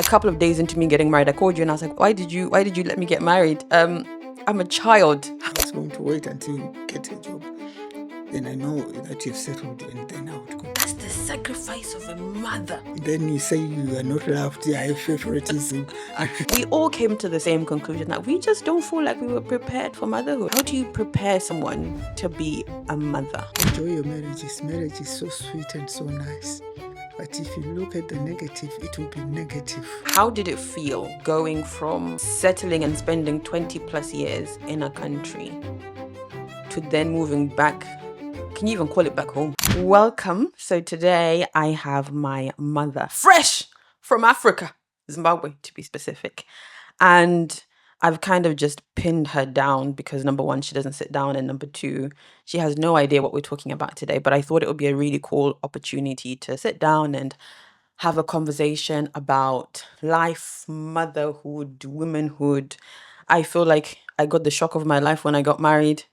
couple of days into me getting married, I called you and I was like, why did you let me get married? I'm a child. I was going to wait until you get a job. Then I know that you've settled, and then I would go. That's the sacrifice of a mother. Then you say you are not loved, I have favoritism. We all came to the same conclusion that we just don't feel like we were prepared for motherhood. How do you prepare someone to be a mother? Enjoy your marriages. Marriage is so sweet and so nice. But if you look at the negative, it will be negative. How did it feel going from settling and spending 20 plus years in a country to then moving back? Can you even call it back home? Welcome. So today I have my mother, fresh from Africa, Zimbabwe to be specific. And I've kind of just pinned her down because number one, she doesn't sit down. And number two, she has no idea what we're talking about today. But I thought it would be a really cool opportunity to sit down and have a conversation about life, motherhood, womanhood. I feel like I got the shock of my life when I got married.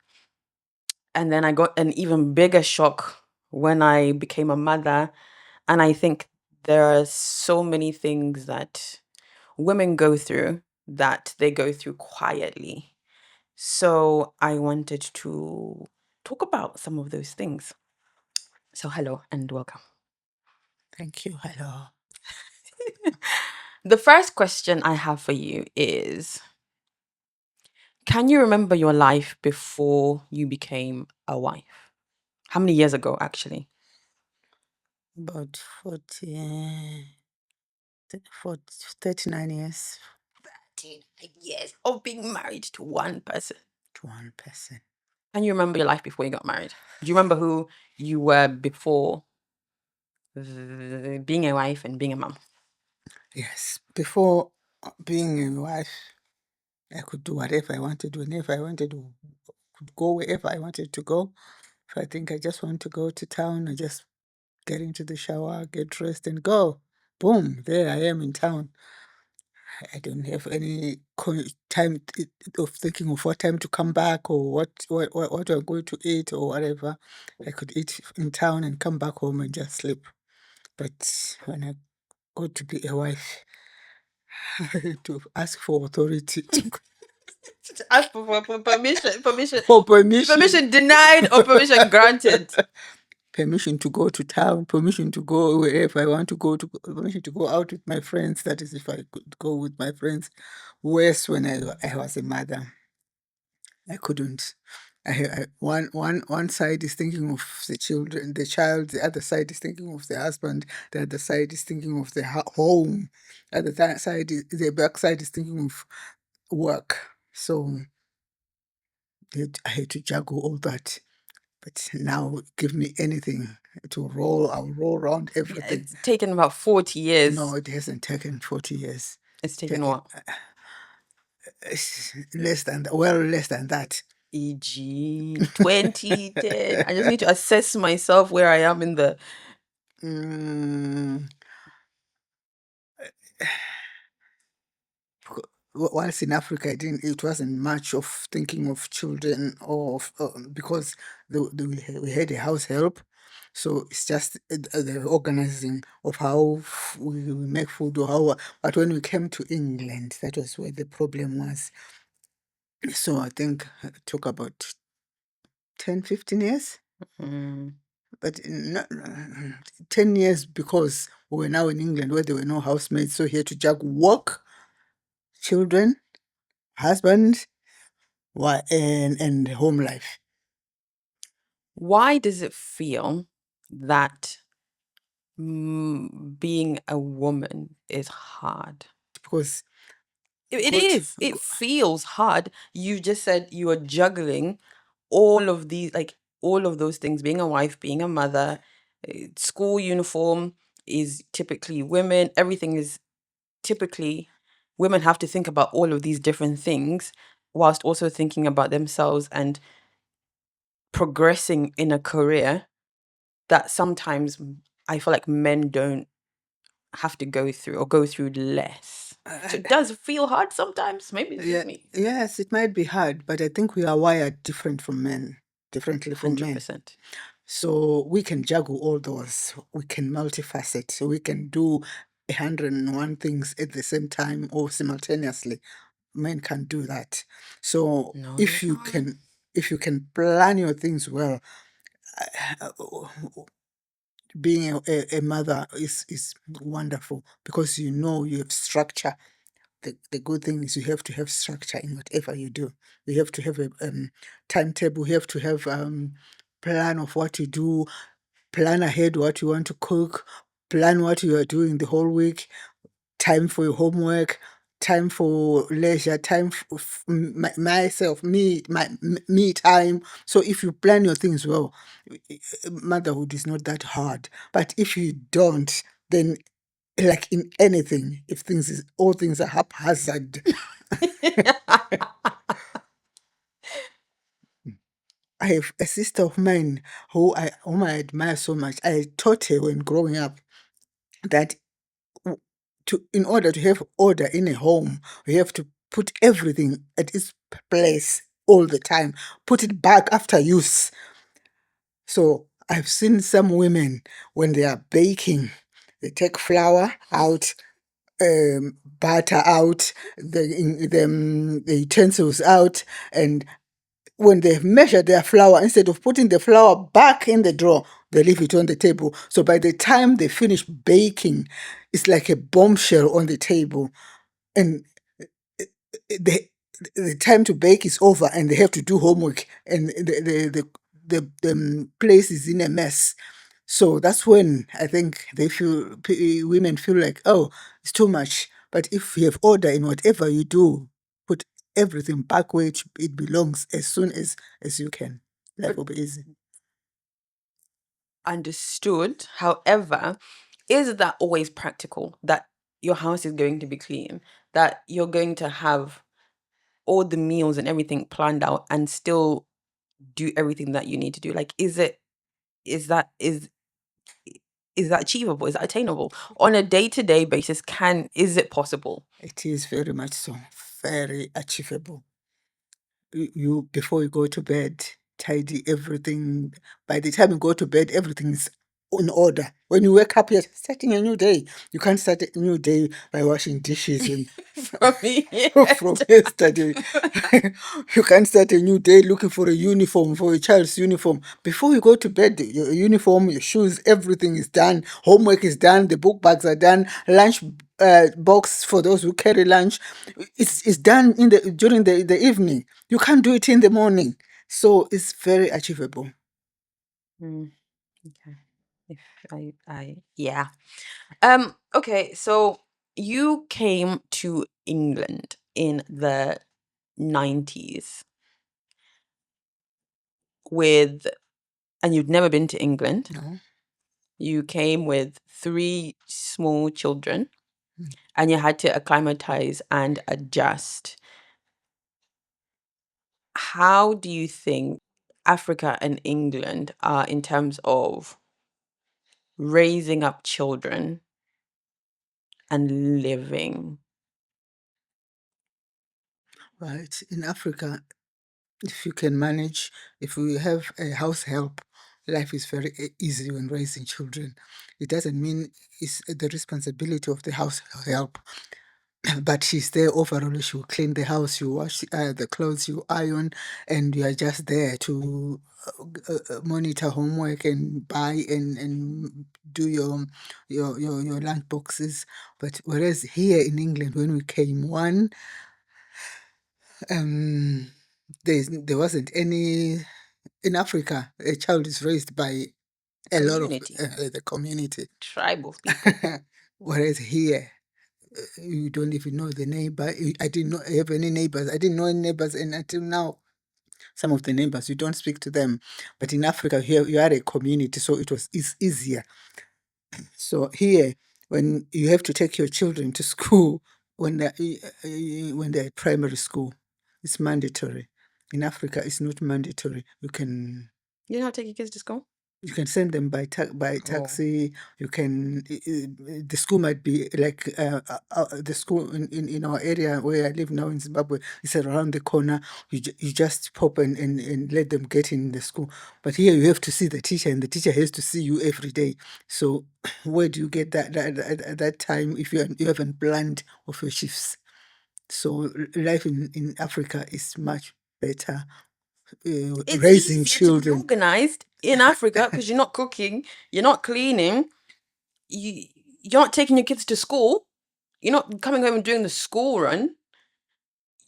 And then I got an even bigger shock when I became a mother. And I think there are so many things that women go through that they go through quietly. So I wanted to talk about some of those things. So hello and welcome. Thank you. Hello. The first question I have for you is, can you remember your life before you became a wife? How many years ago, actually? About 39 years 13 years of being married to one person. to one person. Can you remember your life before you got married? Do you remember who you were before being a wife and being a mom? Yes. Before being a wife, I could do whatever I wanted, whenever I wanted to, could go wherever I wanted to go. If I think I just want to go to town, I just get into the shower, get dressed, and go. Boom, there I am in town. I don't have any time of thinking of what time to come back or what I'm going to eat or whatever. I could eat in town and come back home and just sleep. But when I got to be a wife, I had to ask for authority Ask for permission. for permission. Permission denied or permission granted. Permission to go to town, permission to go wherever I want to go, permission to go out with my friends. That is, if I could go with my friends. Worse, when I was a mother, I couldn't. One side is thinking of the children, the child. The other side is thinking of the husband. The other side is thinking of the home. The back side is thinking of work. So I had to juggle all that. But now, give me anything to roll, I'll roll around everything. It's taken about 40 years. No, it hasn't taken 40 years. It's taken what? Less than that. E.g. 2010. I just need to assess myself where I am in the... Mm, Whilst in Africa, it wasn't much of thinking of children or because we had a house help. So it's just the organizing of how we make food or how. But when we came to England, that was where the problem was. So I think it took about 10, 15 years. Mm. But 10 years because we were now in England where there were no housemaids. So he had to juggle work, children, husband, and home life. Why does it feel that being a woman is hard? Because It is. It feels hard. You just said you are juggling all of these, like all of those things, being a wife, being a mother, school uniform is typically women. Everything is typically women have to think about all of these different things whilst also thinking about themselves and progressing in a career that sometimes I feel like men don't have to go through or go through less. So it does feel hard sometimes. Maybe it's just me. Yes, it might be hard, but I think we are wired differently from men. 100%. So we can juggle all those. We can multifaceted. So we can do 101 things at the same time or simultaneously. Men can't do that. So No, they if you can't. can, if you can plan your things well, uh, being a mother is wonderful because you know you have structure. The good thing is you have to have structure in whatever you do. You have to have a timetable. You have to have plan of what you do. Plan ahead what you want to cook. Plan what you are doing the whole week. Time for your homework. Time for leisure. Time for myself, me time. So if you plan your things well, motherhood is not that hard. But if you don't, then like in anything, if all things are haphazard. I have a sister of mine whom I admire so much. I taught her when growing up that in order to have order in a home, you have to put everything at its place all the time. Put it back after use. So I've seen some women when they are baking, they take flour out, butter out, the utensils out, and when they've measured their flour, instead of putting the flour back in the drawer, they leave it on the table. So by the time they finish baking, it's like a bombshell on the table. And the the time to bake is over and they have to do homework and the place is in a mess. So that's when I think women feel like, oh, it's too much. But if you have order in whatever you do, put everything back where it belongs as soon as you can. Life But will be easy. understood. However, is that always practical? That your house is going to be clean, that you're going to have all the meals and everything planned out and still do everything that you need to do? Like, is that is that achievable? Is that attainable? On a day-to-day basis, is it possible? It is very much so. Very achievable. You before you go to bed, tidy everything. By the time you go to bed, everything is in order. When you wake up, you're starting a new day. You can't start a new day by washing dishes and From me. from yesterday. You can't start a new day looking for a uniform, for a child's uniform. Before you go to bed, your uniform, your shoes, everything is done. Homework is done. The book bags are done. Lunch box for those who carry lunch. It's done during the evening. You can't do it in the morning. So it's very achievable. Mm, okay. If yeah. Okay, so you came to England in the 90s with, and you'd never been to England. No? You came with 3 small children Mm. and you had to acclimatize and adjust. How do you think Africa and England are in terms of raising up children and living? Right. In Africa, if you can manage, if we have a house help, life is very easy when raising children. It doesn't mean it's the responsibility of the house help, but she's there overall. She will clean the house, you wash the clothes, you iron, and you are just there to monitor homework and buy and do your lunch boxes. But whereas here in England, when we came, um, there wasn't any. In Africa, a child is raised by a lot of Community, the community. tribe of people. Whereas here, you don't even know the neighbor. I didn't know have any neighbors. I didn't know any neighbors, and until now, some of the neighbors you don't speak to them. But in Africa, here you are a community, so it's easier. So here, when you have to take your children to school when they're at primary school, it's mandatory. In Africa, it's not mandatory. You can. You know how to take your kids to school? You can send them by Oh. taxi. You can the school might be like the school in our area where I live now in Zimbabwe. It's around the corner. You just pop and let them get in the school. But here you have to see the teacher, and the teacher has to see you every day. So where do you get that time if you haven't planned of your shifts? So life in Africa is much better. It's Raising easier to be children. organized in Africa because you're not cooking, you're not cleaning, you're not taking your kids to school, you're not coming home and doing the school run.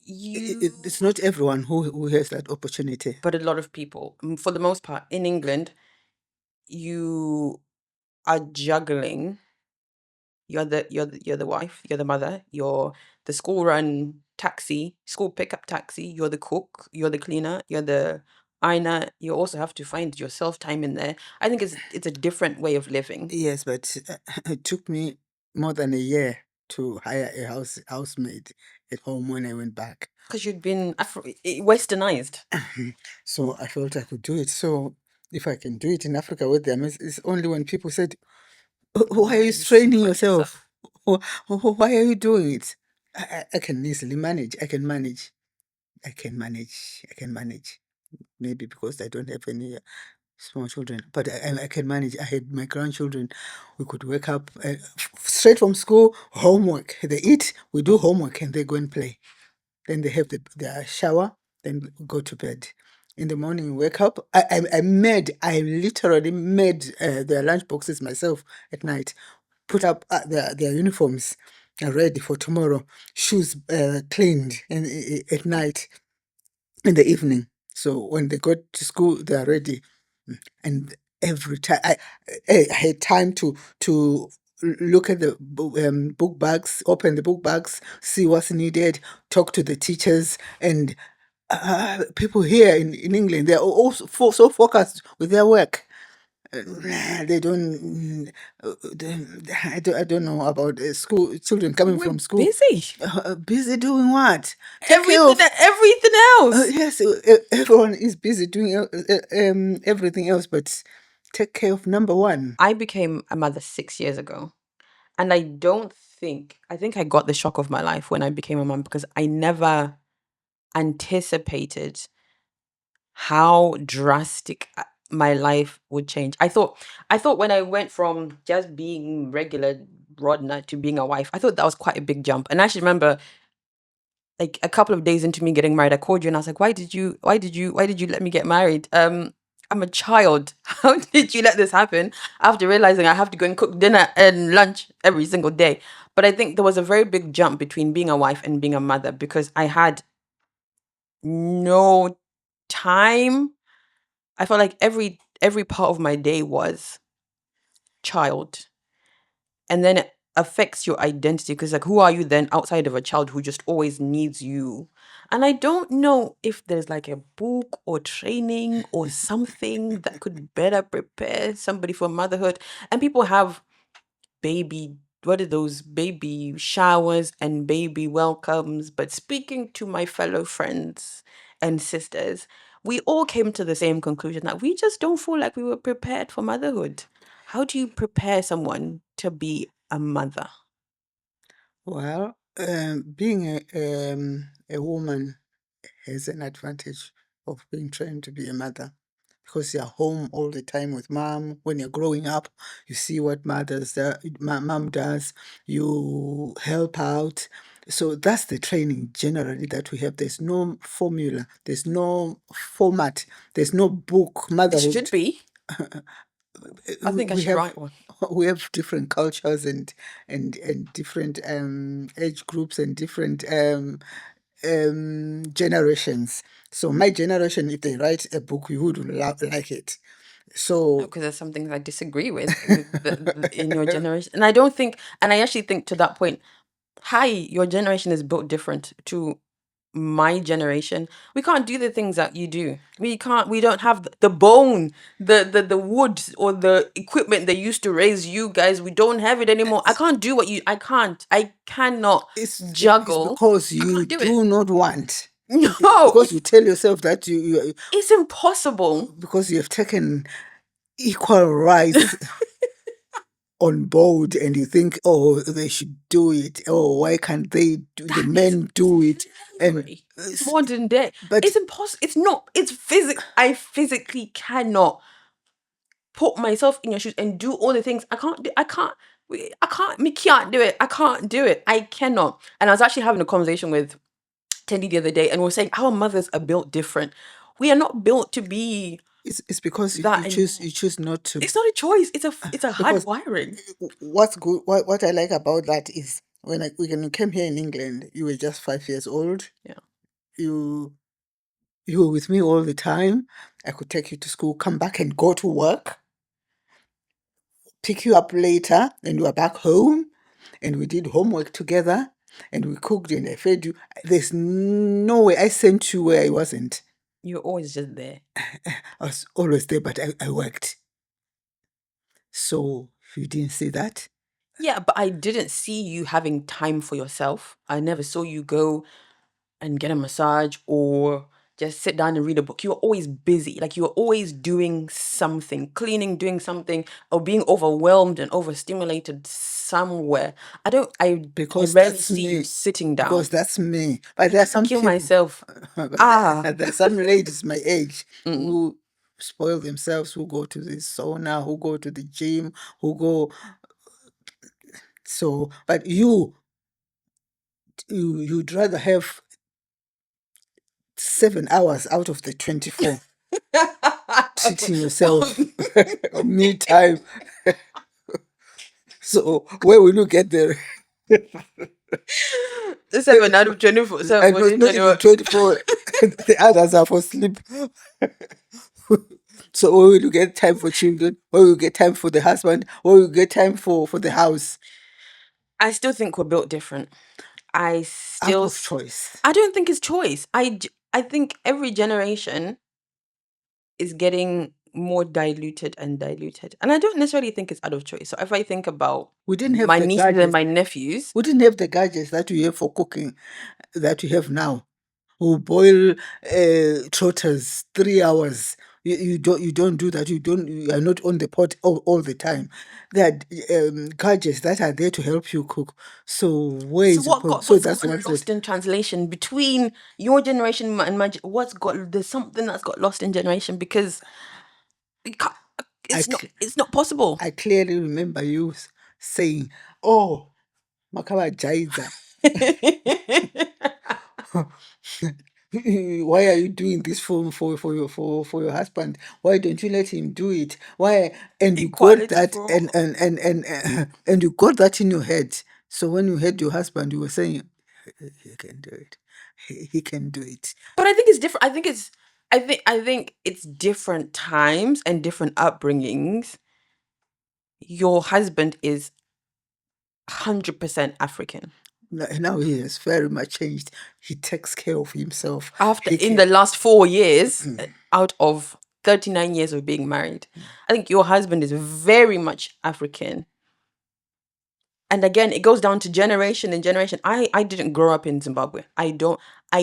It's not everyone who has that opportunity. But a lot of people, for the most part, in England, you are juggling. You're the wife, you're the mother, you're the school run taxi, school pickup taxi, you're the cook, you're the cleaner, you're the ironer. You also have to find yourself time in there. I think it's a different way of living Yes, but it took me more than a year to hire a housemaid at home when I went back. because you'd been westernized. So I felt I could do it. So if I can do it in Africa with them, it's only when people said, Why are you straining yourself? Why are you doing it?" I can easily manage. I can manage. I can manage. I can manage. Maybe because I don't have any small children, but I can manage. I had my grandchildren. We could wake up straight from school, homework. They eat, we do homework, and they go and play. Then they have their shower, then go to bed. In the morning, wake up. I literally made their lunch boxes myself at night. Put up their uniforms ready for tomorrow. Shoes cleaned and at night, in the evening. So when they go to school, they are ready. And every time I had time to look at the book bags, open the book bags, see what's needed, talk to the teachers, and people here in England, they're also so focused with their work. They don't. I don't know about school children coming We're from school. busy. Busy doing what? Take care Everything, of. everything else. Yes, everyone is busy doing everything else, but take care of number one. I became a mother 6 years ago. And I think I got the shock of my life when I became a mom because I never anticipated how drastic my life would change. I thought when I went from just being regular Rodna to being a wife, I thought that was quite a big jump. And I actually remember like a couple of days into me getting married, I called you and I was like, why did you let me get married? I'm a child. How did you let this happen? After realizing I have to go and cook dinner and lunch every single day. But I think there was a very big jump between being a wife and being a mother because I had no time. I felt like every part of my day was child. And then it affects your identity because like who are you then outside of a child who just always needs you? And I don't know if there's like a book or training or something that could better prepare somebody for motherhood. And people have baby what are those baby showers and baby welcomes, but speaking to my fellow friends and sisters, we all came to the same conclusion that we just don't feel like we were prepared for motherhood. How do you prepare someone to be a mother? Well, being a woman has an advantage of being trained to be a mother because you're home all the time with mom. When you're growing up, you see what mom does. You help out. So that's the training generally that we have. There's no formula. There's no format. There's no book. It should Motherhood. be. I think I We should have write one. we have different cultures and different age groups and different generations. So my generation, if they write a book, you would like it. No, So because there's some things I disagree with in your generation. And I don't think, and I actually think to that point, hi, your generation is built different to my generation. We can't do the things that you do. We don't have the bone, the wood or the equipment they used to raise you guys. We don't have it anymore. I cannot it's juggle. because I you can't do it. do not want. No, Because you tell yourself that you it's impossible. because you have taken equal rights on board, and you think, oh, they should do it. Oh, why can't they do? The That is men do it, and slavery. Modern day. but It's impossible. It's not. It's I physically cannot put myself in your shoes and do all the things. I can't do. Me can't do it. I can't do it. I cannot. And I was actually having a conversation with Teddy the other day, and we are saying our mothers are built different. We are not built to be it's because that you choose not to. it's not a choice. It's a hard Because wiring. what's good, what I like about that is when you came here in England, you were just 5 years old. Yeah. You you were with me all the time. I could take you to school, come back and go to work, pick you up later, and you are back home, and we did homework together, and we cooked and I fed you. There's no way I sent you where I wasn't. You're always just there. I was always there, but I worked. So you didn't see that? Yeah, but I didn't see you having time for yourself. I never saw you go and get a massage or just sit down and read a book. You were always busy. Like you were always doing something, cleaning, doing something, or being overwhelmed and overstimulated somewhere. I Because rarely that's see you me. sitting down. Because that's me. But there are some Kill people, myself. but Ah. there are some ladies my age Mm. who spoil themselves, who go to the sauna, who go to the gym, who go. So, but you'd rather have 7 hours out of the 24 treating yourself, me time. So where will you get there? The 7 out of 24, 7, And 14, not even 24. The others are for sleep. So where will you get time for children? Where will you get time for the husband? Where will you get time for the house? I still think we're built different. Out of choice. I don't think it's choice. I think every generation is getting more diluted and diluted. And I don't necessarily think it's out of choice. So if I think about We didn't have my the nieces and gadgets. my nephews, We didn't have the gadgets that we have for cooking that we have now. We boil trotters 3 hours. You don't do that. You are not on the pot all the time. There are gadgets that are there to help you cook. So where so is the point? So what's that's gotten what I said. lost in translation between your generation and my there's something that's got lost in generation because it can't, it's not possible. I clearly remember you saying, "Oh, Makaba Jaiza, why are you doing this for your husband? Why don't you let him do it? Why?" And you got Equality that, for all. and you got that in your head. So when you had your husband, you were saying, "He can do it. He can do it." But I think it's different. I think it's different times and different upbringings. Your husband is 100% African. Now he has very much changed. He takes care of himself. After He in can, the last 4 years, out of 39 years of being married, I think your husband is very much African. And again, it goes down to generation and generation. I didn't grow up in Zimbabwe. I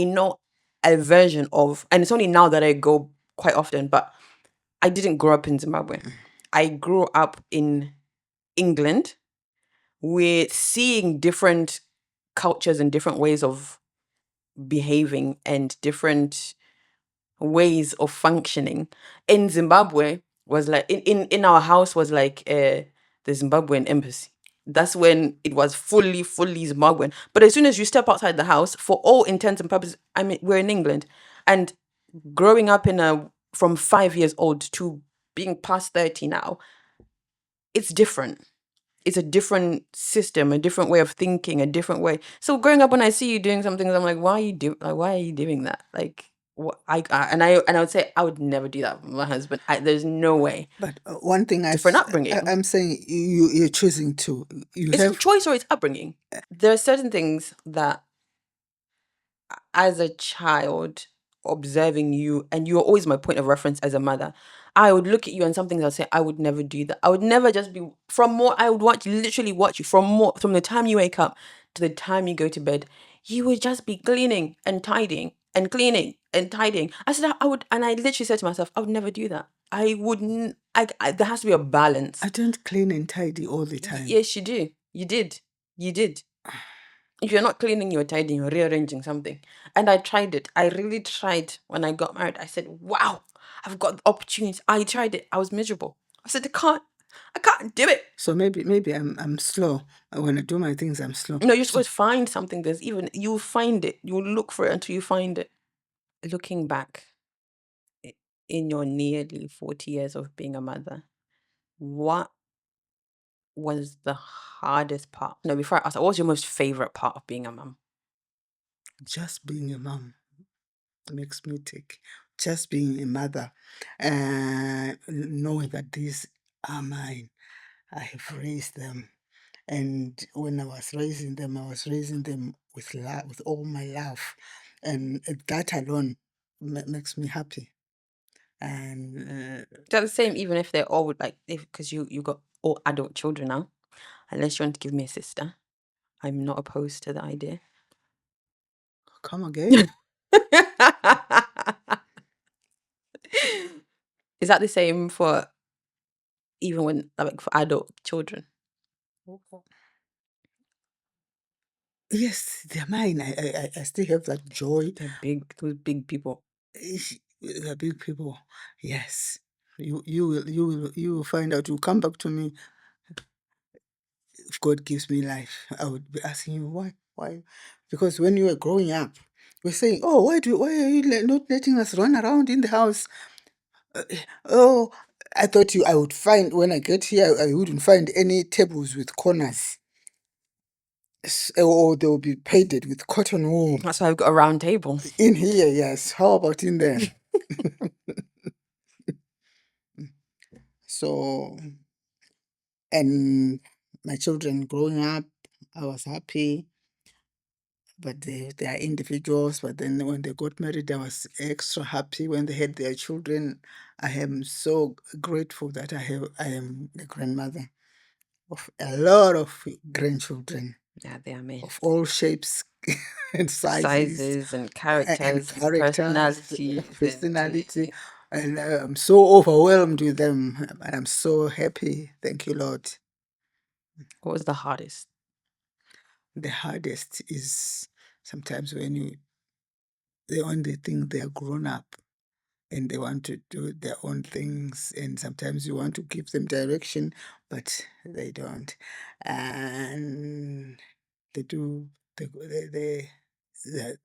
know a version of, and it's only now that I go quite often, but I didn't grow up in Zimbabwe. I grew up in England with seeing different cultures and different ways of behaving and different ways of functioning. In Zimbabwe was like in our house was like the Zimbabwean embassy. That's when it was fully Zimbabwean. But as soon as you step outside the house, for all intents and purposes, I mean we're in England, and growing up from 5 years old to being past 30 now, it's different. It's a different system, a different way of thinking, a different way. So growing up, when I see you doing something, I'm like, why are you doing that? Like, what I would say I would never do that with my husband. There's no way. but one thing Different upbringing. I'm saying, you're choosing to. You It's have. choice or it's upbringing. There are certain things that, as a child, observing you, and you're always my point of reference as a mother, I would look at you and some things I'd say, I would never do that. I would never just be I would literally watch you from the time you wake up to the time you go to bed. You would just be cleaning and tidying and cleaning and tidying. I said I would, and I literally said to myself, I would never do that. I wouldn't. There has to be a balance. I don't clean and tidy all the time. Yes, you do. You did. You did. If you're not cleaning, you're tidying, you're rearranging something. And I tried it. I really tried when I got married. I said, wow, I've got the opportunity. I tried it. I was miserable. I said, I can't do it. So maybe I'm slow. When I do my things, I'm slow. No, you're supposed to find something. You'll find it. You'll look for it until you find it. Looking back in your nearly 40 years of being a mother, what was the hardest part? No, before I ask, what was your most favorite part of being a mum? Just being a mom makes me tick. Just being a mother, knowing that these are mine. I have raised them, and when I was raising them with love, with all my love, and that alone makes me happy. And They're the same, even if they're all because you got all adult children now. Unless you want to give me a sister, I'm not opposed to the idea. come again. Is that the same for even when for adult children? Yes, they're mine. I still have that joy. They're big, those big people. The big people. Yes. You will find out. You come back to me. If God gives me life, I would be asking you why, because when you were growing up, you were saying, "Oh, why are you not letting us run around in the house?" Oh, I thought I would find when I get here, I wouldn't find any tables with corners, or they will be painted with cotton wool. That's why I've got a round table. In here, yes. How about in there? So, and my children growing up, I was happy, but they are individuals. But then when they got married, I was extra happy when they had their children. I am so grateful that I am the grandmother of a lot of grandchildren Yeah, they are made. of all shapes and Sizes and characters, personality. And I'm so overwhelmed with them, and I'm so happy. Thank you, Lord. What was the hardest? The hardest is sometimes when they think they are grown up and they want to do their own things, and sometimes you want to give them direction, but they don't, and they do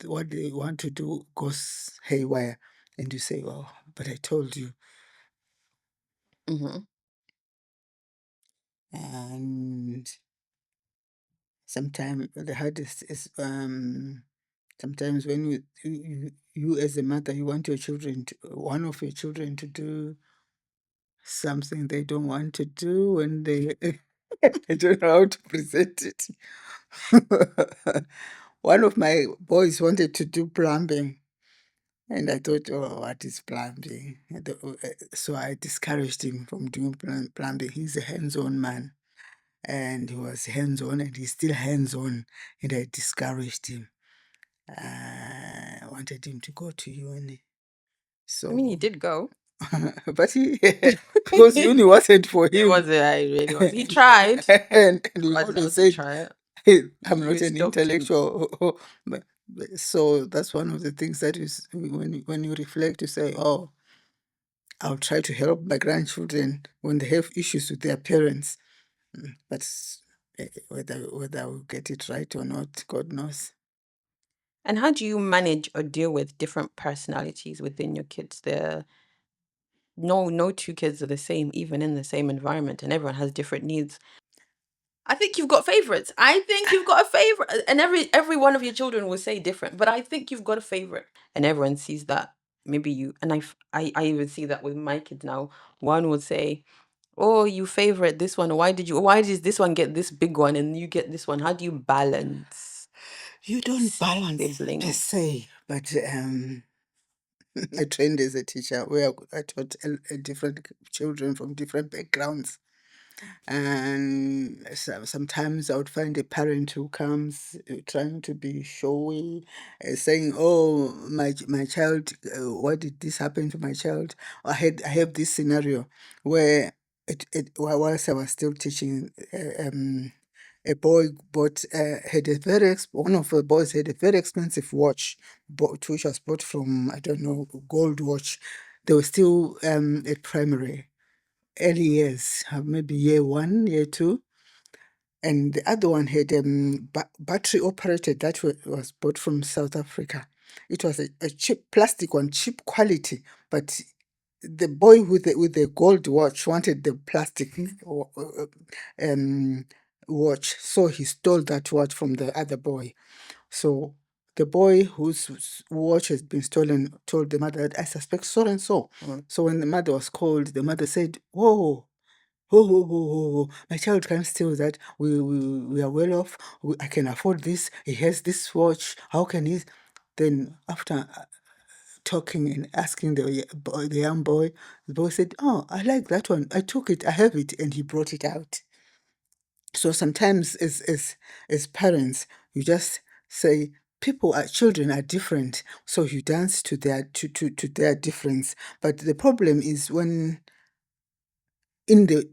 what they want to do goes haywire, and you say, "Oh, but I told you." Mm-hmm. And sometimes the hardest is sometimes when you as a mother, you want one of your children to do something they don't want to do, and they I don't know how to present it. One of my boys wanted to do plumbing, and I thought, oh, what is plumbing? So I discouraged him from doing plumbing. He's a hands-on man, and he was hands-on, and he's still hands-on, and I discouraged him. I wanted him to go to uni. I mean, So, you did go. but because uni wasn't for It him. wasn't. I really was. He tried. And we I'd always love to said, try it. I'm You not an stopped him. intellectual. So that's one of the things that is when you reflect, you say, oh, I'll try to help my grandchildren when they have issues with their parents. But whether I'll get it right or not, God knows. And how do you manage or deal with different personalities within your kids? No two kids are the same, even in the same environment, and everyone has different needs. I think you've got favorites. I think you've got a favorite, and every one of your children will say different. But I think you've got a favorite, and everyone sees that. Maybe you and I even see that with my kids now. One would say, "Oh, you favorite this one. Why does this one get this big one and you get this one? How do you balance You don't balance per siblings?" se, but I trained as a teacher where I taught different children from different backgrounds. And sometimes I would find a parent who comes trying to be showy, saying, "Oh, my child, why did this happen to my child?" I have this scenario where whilst I was still teaching, a boy bought had a one of the boys had a very expensive watch, which was bought from, I don't know, gold watch. They were still at primary, early years, maybe year one, year two. And the other one had battery operated that was bought from South Africa. It was a cheap plastic one, cheap quality, but the boy with the gold watch wanted the plastic um, watch, so he stole that watch from the other boy. So the boy whose watch has been stolen told the mother that I suspect so and so. So when the mother was called, the mother said, "Whoa, my child can't steal that. We are well off. I can afford this. He has this watch. How can he?" Then after talking and asking the young boy, the boy said, "Oh, I like that one. I took it. I have it," and he brought it out. So sometimes, as parents, you just say children are different, so you dance to their difference. But the problem is when, in the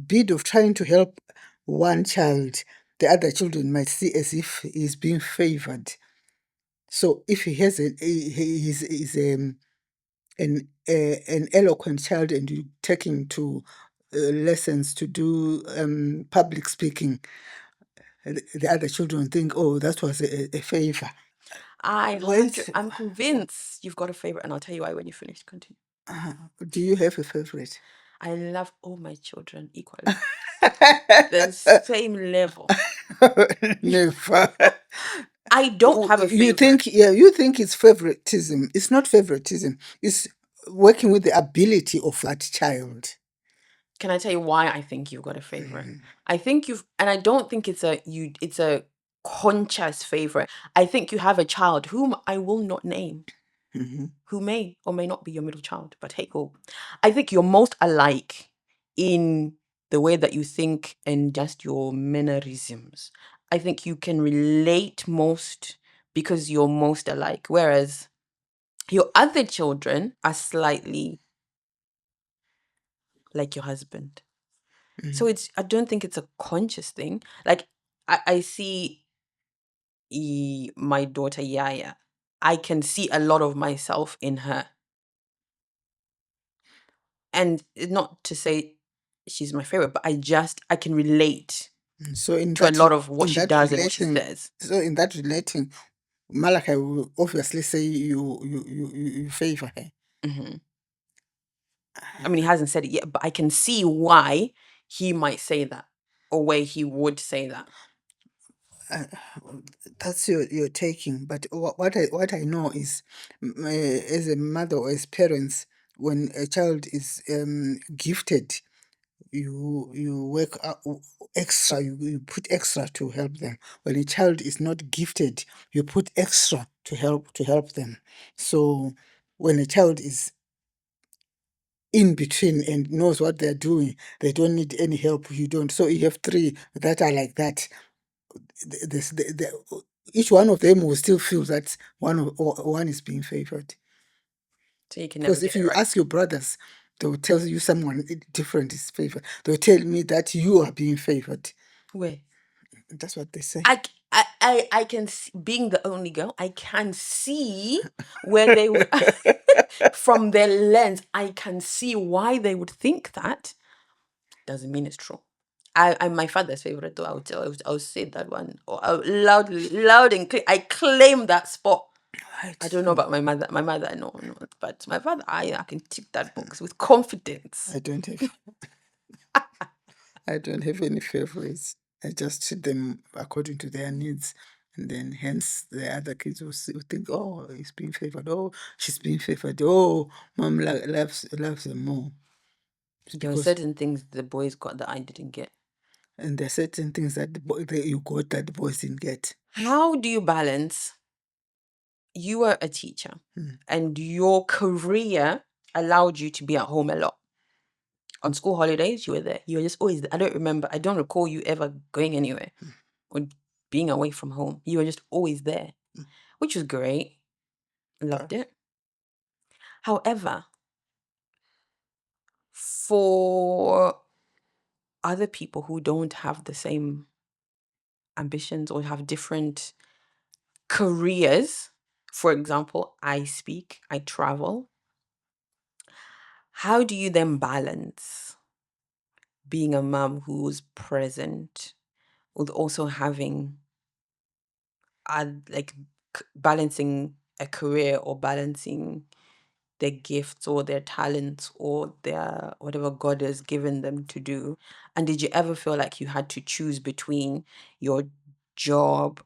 bid of trying to help one child, the other children might see as if he's being favored. So if he has he's an eloquent child and you take him to lessons to do public speaking, the other children think, "Oh, that was a favor." I'm convinced you've got a favorite, and I'll tell you why when you finish. Continue. Do you have a favorite? I love all my children equally. The same level. Never. I don't have a You favorite. think it's favoritism. It's not favoritism. It's working with the ability of that child. Can I tell you why I think you've got a favorite? I think and I don't think it's a conscious favorite. I think you have a child whom I will not name, who may or may not be your middle child, but hey, cool. I think you're most alike in the way that you think and just your mannerisms. I think you can relate most because you're most alike, whereas your other children are slightly like your husband. So I don't think it's a conscious thing. Like I see my daughter Yaya. I can see a lot of myself in her. And it's not to say she's my favorite, but I can relate So in to a that lot of what in she that does and what she relating, says. Malachi will obviously say you favor her. Hmm. I mean, he hasn't said it yet, but I can see why he might say that, or why he would say that. That's your taking. But what I know is, as a mother or as parents, when a child is gifted, you work extra. You put extra to help them. When a child is not gifted, you put extra to help them. So when a child is in between and knows what they're doing, they don't need any help. You don't. So you have three that are like that. Each one of them will still feel that one is being favored. So you can never Because get if it you right. ask your brothers, they will tell you someone different is favored. They'll tell me that you are being favored. Where? That's what they say. I can see, being the only girl, I can see where they would from their lens, I can see why they would think that. Doesn't mean it's true. I'm my father's favorite though. I would say that one or loud and clear. I claim that spot. Right. I don't know about my mother. My mother, no, but my father, I can tick that box with confidence. I don't have I don't have any favorites. I just treat them according to their needs. And then hence the other kids will think, "Oh, he's being favored. Oh, she's being favored. Oh, mom loves them more." It's There were because certain things the boys got that I didn't get. and there are certain things that you got that the boys didn't get. How do you balance? You were a teacher, and your career allowed you to be at home a lot. On school holidays, you were there. You were just always there. I don't recall you ever going anywhere or being away from home. You were just always there, which was great. Loved it. However, for other people who don't have the same ambitions or have different careers, for example, I travel. How do you then balance being a mom who's present with also having like balancing a career or balancing their gifts or their talents or their whatever God has given them to do? And did you ever feel like you had to choose between your job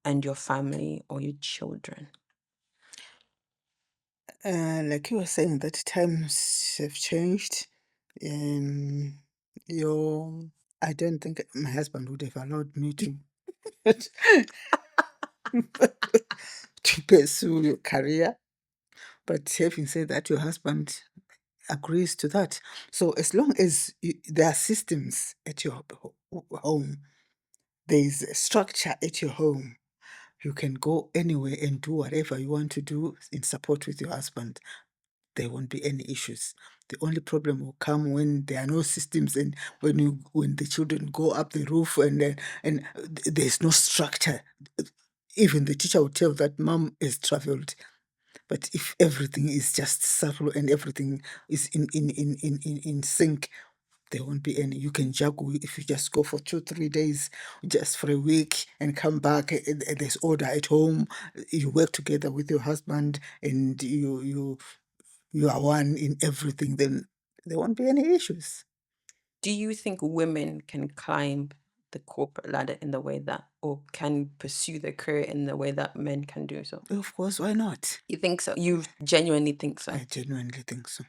and your family or your children? Like you were saying, that times have changed. Um, your, I don't think my husband would have allowed me to to pursue your career. But having said that, your husband agrees to that. So as long as there are systems at your home, there is a structure at your home, you can go anywhere and do whatever you want to do in support with your husband. There won't be any issues. The only problem will come when there are no systems and when the children go up the roof and there's no structure. Even the teacher will tell that mom has traveled. But if everything is just subtle and everything is in sync, there won't be any. You can juggle if you just go for 2-3 days, just for a week, and come back. There's order at home. You work together with your husband, and you are one in everything. Then there won't be any issues. Do you think women can climb the corporate ladder in the way that, or can pursue their career in the way that men can do so? Of course, why not? You think so? You genuinely think so? I genuinely think so.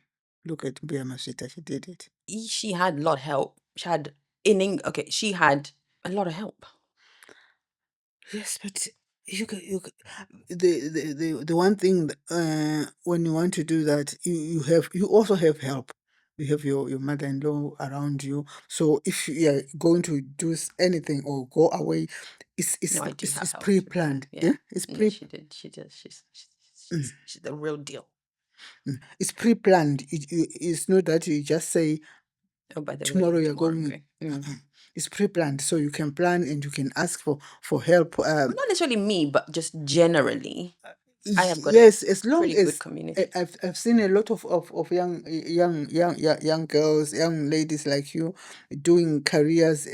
Look at Bia Mashita, she did it. She had a lot of help. She had she had a lot of help. Yes, but the one thing when you want to do that, you also have help. You have your mother-in-law around you. So if you are going to do anything or go away, No, I do have it's help, to be fair. pre-planned. Yeah. It's Yeah, pre she did. She does. She's the real deal. it's pre-planned. It's not that you just say Oh, by the tomorrow way, you're tomorrow I'm going. going. It's pre-planned, so you can plan and you can ask for help. Not necessarily me, but just generally, I have got a Yes, as long pretty good as community. I've seen a lot of young girls, young ladies like you doing careers.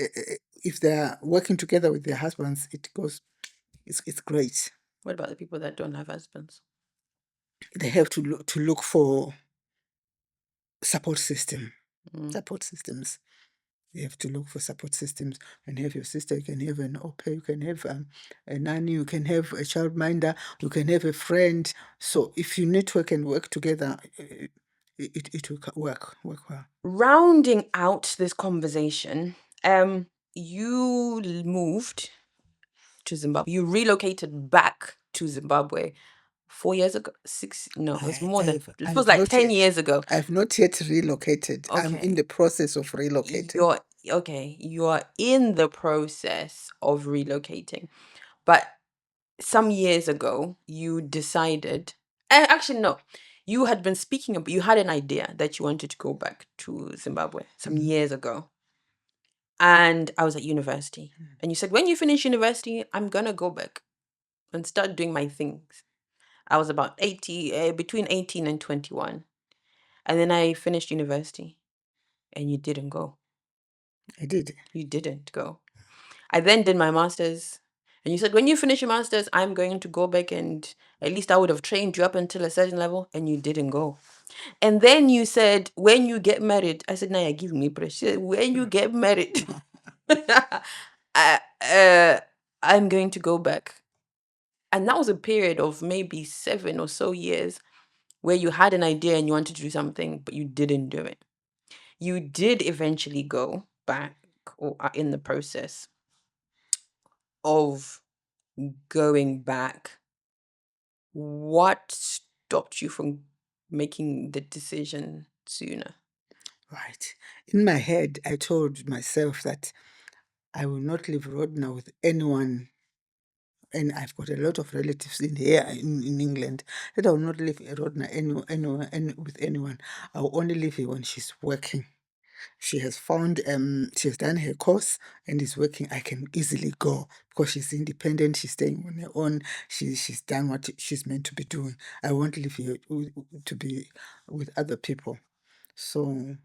If they are working together with their husbands, it's great. What about the people that don't have husbands? They have to look for support system, Mm. support systems. You have to look for support systems and have your sister. You can have an au pair, you can have a nanny, you can have a childminder, you can have a friend. So if you network and work together, it will work well. Rounding out this conversation, you moved to Zimbabwe. You relocated back to Zimbabwe 4 years ago. No, it was more than. It was I've like not 10 years ago. I've not yet relocated. I'm in Okay. the process of relocating. You're in the process of relocating, but some years ago you decided. Actually, no, you had been speaking about. You had an idea that you wanted to go back to Zimbabwe some years ago, and I was at university, and you said when you finish university, I'm gonna go back and start doing my things. I was about between 18 and 21, and then I finished university, and you didn't go. I did. You didn't go. I then did my master's, and you said, when you finish your master's, I'm going to go back and at least I would have trained you up until a certain level, and you didn't go. And then you said, when you get married, I said, Naya, give me pressure. When you get married, I, I'm going to go back. And that was a period of maybe 7 or so years where you had an idea and you wanted to do something, but you didn't do it. You did eventually go back or are in the process of going back. What stopped you from making the decision sooner? Right. In my head, I told myself that I will not leave Rodna with anyone. And I've got a lot of relatives in here in England. That I will not leave Rodna with anyone. I'll only leave her when she's working. She has found she has done her course and is working. I can easily go because she's independent, she's staying on her own, she's done what she's meant to be doing. I won't leave her to be with other people. So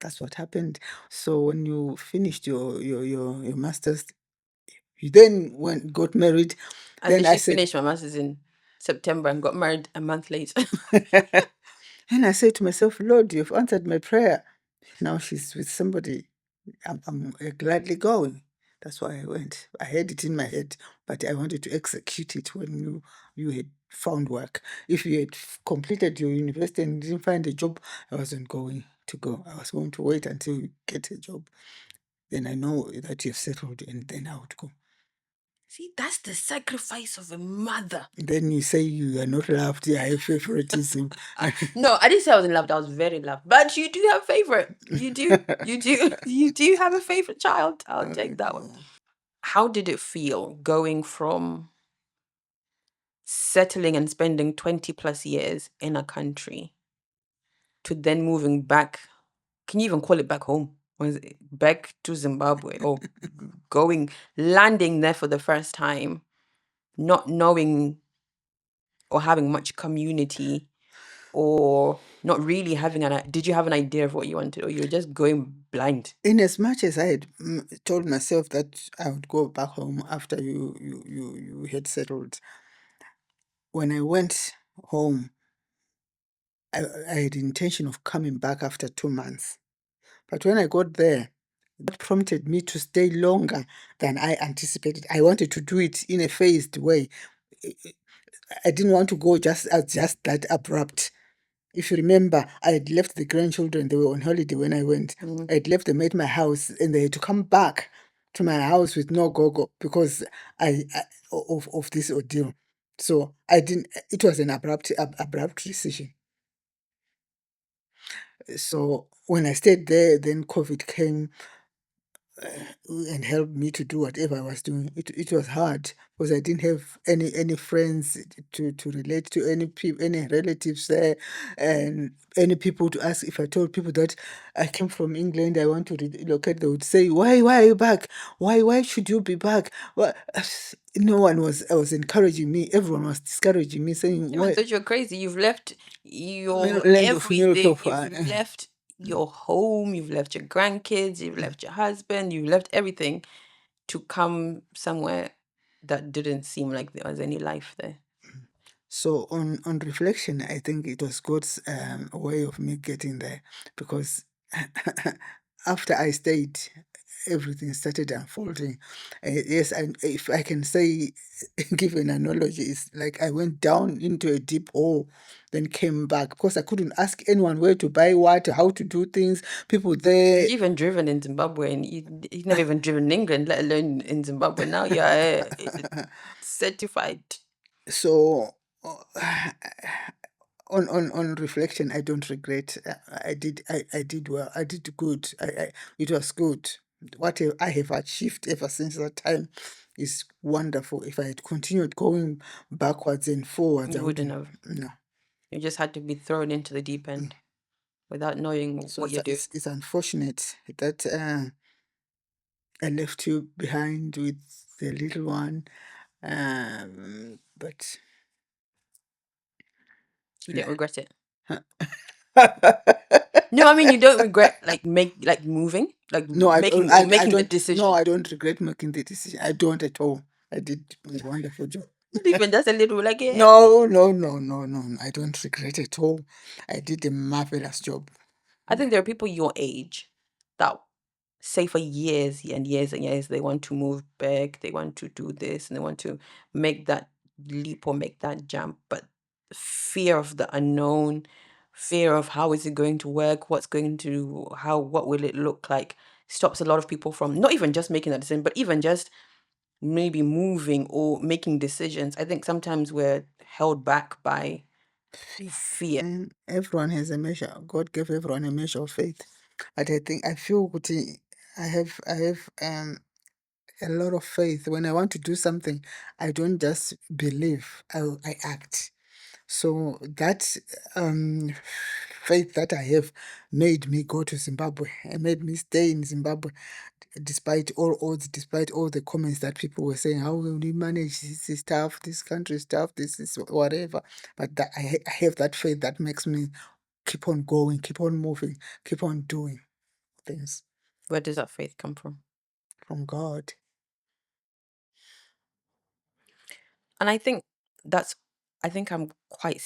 that's what happened. So when you finished your masters, you then got married. I Then I literally said finished my master's in September and got married a month later. and I said to myself, Lord, you've answered my prayer. Now she's with somebody. I'm gladly going. That's why I went. I had it in my head, but I wanted to execute it when you had found work. If you had completed your university and didn't find a job, I wasn't going to go. I was going to wait until you get a job. Then I know that you've settled, and then I would go. See, that's the sacrifice of a mother. Then you say you are not loved. I have favoritism. No, I didn't say I was in love. I was very loved. But you do have a favorite. You do. You do. You do have a favorite child. I'll take that one. How did it feel going from settling and spending 20 plus years in a country to then moving back? Can you even call it back home? Or is it back to Zimbabwe or landing there for the first time, not knowing or having much community or not really having did you have an idea of what you wanted or you were just going blind? In as much as I had told myself that I would go back home after you had settled, when I went home, I had the intention of coming back after 2 months. But when I got there, that prompted me to stay longer than I anticipated. I wanted to do it in a phased way. I didn't want to go just that abrupt. If you remember, I had left the grandchildren, they were on holiday when I went. I had left them at my house and they had to come back to my house with no gogo because of this ordeal. So I didn't, it was an abrupt decision. So when I stayed there, then COVID came and helped me to do whatever I was doing. It was hard because I didn't have any friends to relate to, any relatives there, and any people to ask. If I told people that I came from England, I want to relocate, they would say, why are you back? Why should you be back? Well, no one was encouraging me. Everyone was discouraging me, saying, Everyone why? thought you're crazy. You've left your Land of everything. miracle. You've left your home. You've left your grandkids. You've left your husband. You left everything to come somewhere that didn't seem like there was any life there. So on reflection, I think it was God's way of me getting there, because after I stayed, everything started unfolding. Yes, and if I can say, give an analogy, it's like I went down into a deep hole, then came back because I couldn't ask anyone where to buy what, how to do things. People there. You've even driven in Zimbabwe, and you've never even driven in England, let alone in Zimbabwe. Now you're certified. So on reflection, I don't regret. I did well. I did good. It was good. What I have achieved ever since that time is wonderful. If I had continued going backwards and forwards, You I wouldn't wouldn't. have. No. You just had to be thrown into the deep end without knowing So what you're doing. it's unfortunate that I left you behind with the little one. But You don't regret it. No, I mean you don't regret moving, like no, I making the don't. decision. No, I don't regret making the decision. I don't at all. I did a wonderful job. Not even just a little, like No. I don't regret at all. I did a marvelous job. I think there are people your age that say for years and years and years they want to move back, they want to do this, and they want to make that leap or make that jump, but fear of the unknown, fear of how is it going to work, what will it look like, stops a lot of people from not even just making that decision, but even just maybe moving or making decisions. I think sometimes we're held back by fear. And everyone has a measure. God gave everyone a measure of faith. But I feel kuti I have a lot of faith. When I want to do something, I don't just believe, I act. So that faith that I have made me go to Zimbabwe and made me stay in Zimbabwe despite all odds, despite all the comments that people were saying, how will you manage this is tough, this country is tough, this is whatever. But that I have that faith that makes me keep on going, keep on moving, keep on doing things Where does that faith come from? from God. And I think I'm quite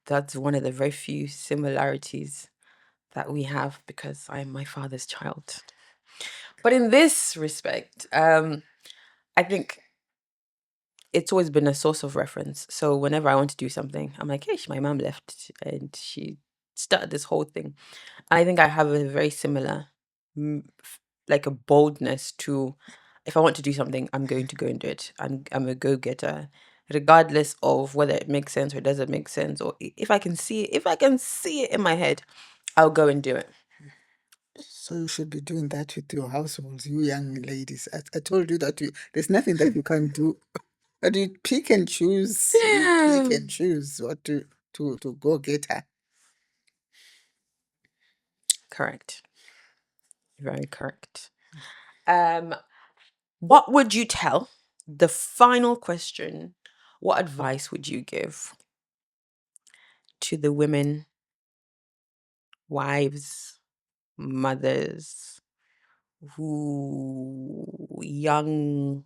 that's one of the very few similarities that we have because I'm my father's child. But in this respect, I think it's always been a source of reference. So whenever I want to do something, I'm like, hey, my mom left and she started this whole thing. I think I have a very similar, like a boldness to, if I want to do something, I'm going to go and do it. I'm a go-getter, regardless of whether it makes sense or it doesn't make sense, or if I can see it, if I can see it in my head, I'll go and do it. So you should be doing that with your households, you young ladies. I told you that there's nothing that you can do. But you pick and choose. You pick and choose what to go get her. Correct. Very correct. What would you tell? The final question. What advice would you give to the women, wives, mothers, young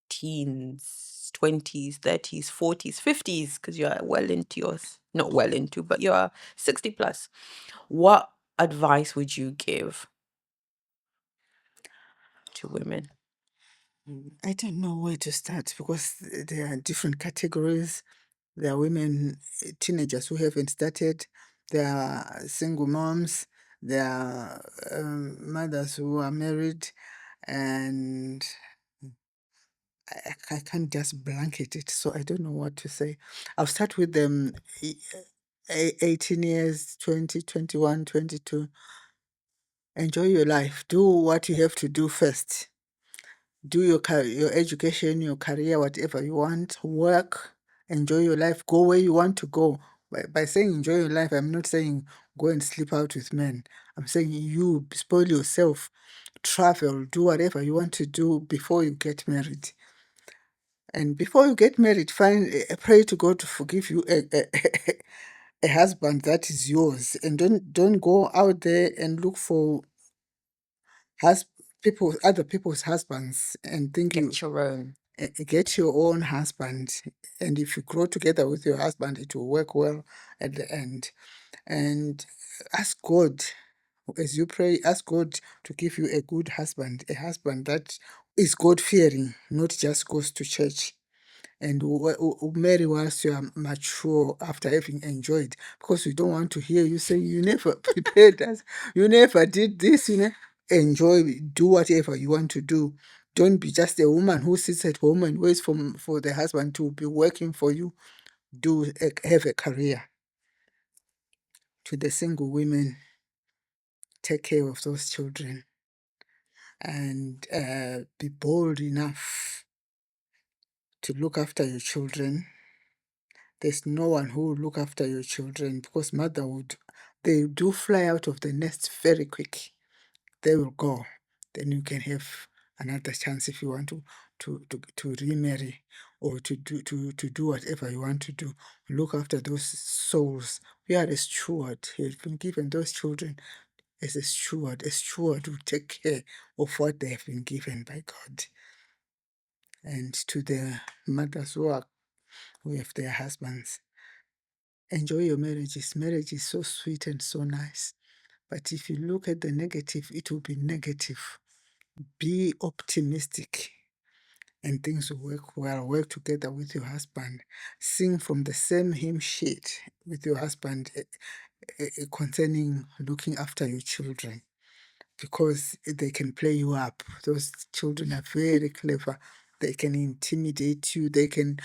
teens, 20s, 30s, 40s, 50s, because you're well into yours, not well into, but you're 60 plus. What advice would you give to women? I don't know where to start because there are different categories. There are women, teenagers who haven't started. There are single moms. There are mothers who are married. And I can't just blanket it, so I don't know what to say. I'll start with them 18 years, 20, 21, 22. Enjoy your life. Do what you have to do first. Do your education, your career, whatever you want. Work. Enjoy your life. Go where you want to go. By saying enjoy your life, I'm not saying go and sleep out with men. I'm saying you spoil yourself. Travel. Do whatever you want to do before you get married. And before you get married, pray to God to forgive you a husband that is yours, and don't go out there and look for other people's husbands and think Get your own. get your own husband. And if you grow together with your husband, it will work well at the end. And ask God, as you pray, ask God to give you a good husband, a husband that is God fearing, not just goes to church. And marry whilst you are mature after having enjoyed, because we don't want to hear you say you never prepared us, you never did this, enjoy, do whatever you want to do. Don't be just a woman who sits at home and waits for the husband to be working for you. Have a career. To the single women, take care of those children and be bold enough to look after your children. There's no one who will look after your children because motherhood, they do fly out of the nest very quick. They will go. Then you can have another chance if you want to remarry or to do whatever you want to do. Look after those souls. We are a steward. You've been given those children as a steward. A steward will take care of what they have been given by God. And to the mothers who have their husbands, enjoy your marriages. Marriage is so sweet and so nice. But if you look at the negative, it will be negative. Be optimistic and things will work well. Work together with your husband. Sing from the same hymn sheet with your husband concerning looking after your children, because they can play you up. Those children are very clever. They can intimidate you. They can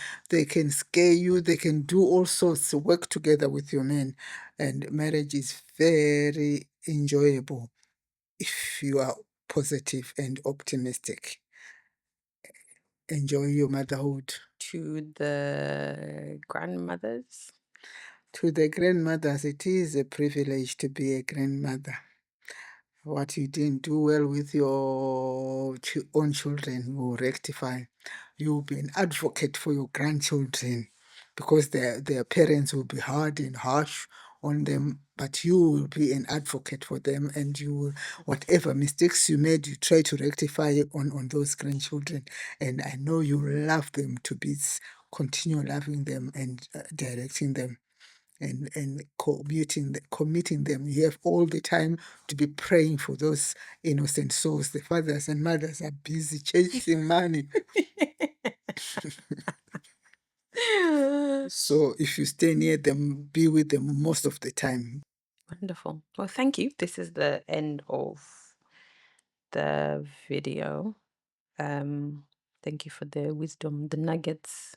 scare you. They can do all sorts. Work together with your men, and marriage is very enjoyable if you are positive and optimistic. Enjoy your motherhood. To the grandmothers, To the grandmothers, it is a privilege to be a grandmother. What you didn't do well with your own children, you will rectify. You'll be an advocate for your grandchildren because their parents will be hard and harsh on them, but you will be an advocate for them, and you will, whatever mistakes you made, you try to rectify on those grandchildren. And I know you love them to bits. Continue loving them and directing them and committing them. You have all the time to be praying for those innocent souls. The fathers and mothers are busy chasing money. So if you stay near them, be with them most of the time. Wonderful. Well, thank you. This is the end of the video. Thank you for the wisdom, the nuggets